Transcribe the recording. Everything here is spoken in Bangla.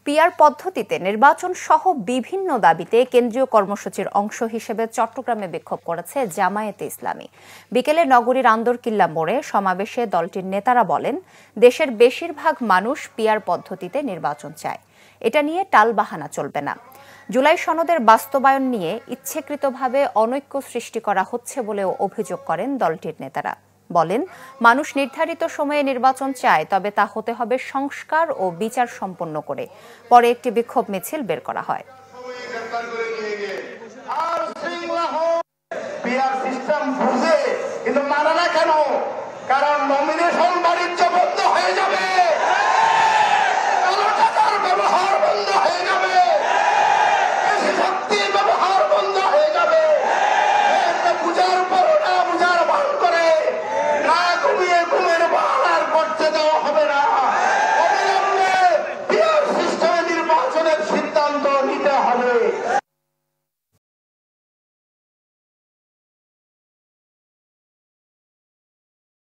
পিআর পদ্ধতিতে নির্বাচন সহ বিভিন্ন দাবিতে কেন্দ্রীয় কর্মসূচির অংশ হিসেবে চট্টগ্রামে বিক্ষোভ করেছে জামায়াতে ইসলামী। বিকেলে নগরীর আন্দরকিল্লা মোড়ে সমাবেশে দলটির নেতারা বলেন, দেশের বেশিরভাগ মানুষ পিআর পদ্ধতিতে নির্বাচন চায়। এটা নিয়ে টালবাহানা চলবে না। জুলাই সনদের বাস্তবায়ন নিয়ে ইচ্ছাকৃতভাবে অনৈক্য সৃষ্টি করা হচ্ছে বলেও অভিযোগ করেন দলটির নেতারা। বলেন, মানুষ নির্ধারিত সময়ে নির্বাচন চায়, তবে তা হতে হবে সংস্কার ও বিচার সম্পন্ন করে। পরে একটি বিক্ষোভ মিছিল বের করা হয়। কারণ নমিনেশন বাণিজ্য বন্ধ হয়ে যাবে, কালো টাকার ব্যবহার বন্ধ হয়ে যাবে, দেশি শক্তির ব্যবহার বন্ধ হয়ে যাবে। বুঝার পর না বুঝার ভান করে না ঘুমিয়ে ঘুমের বান আর করতে দেওয়া হবে না। অবিলম্বে পিআর সিস্টেমে নির্বাচনের সিদ্ধান্ত নিতে হবে।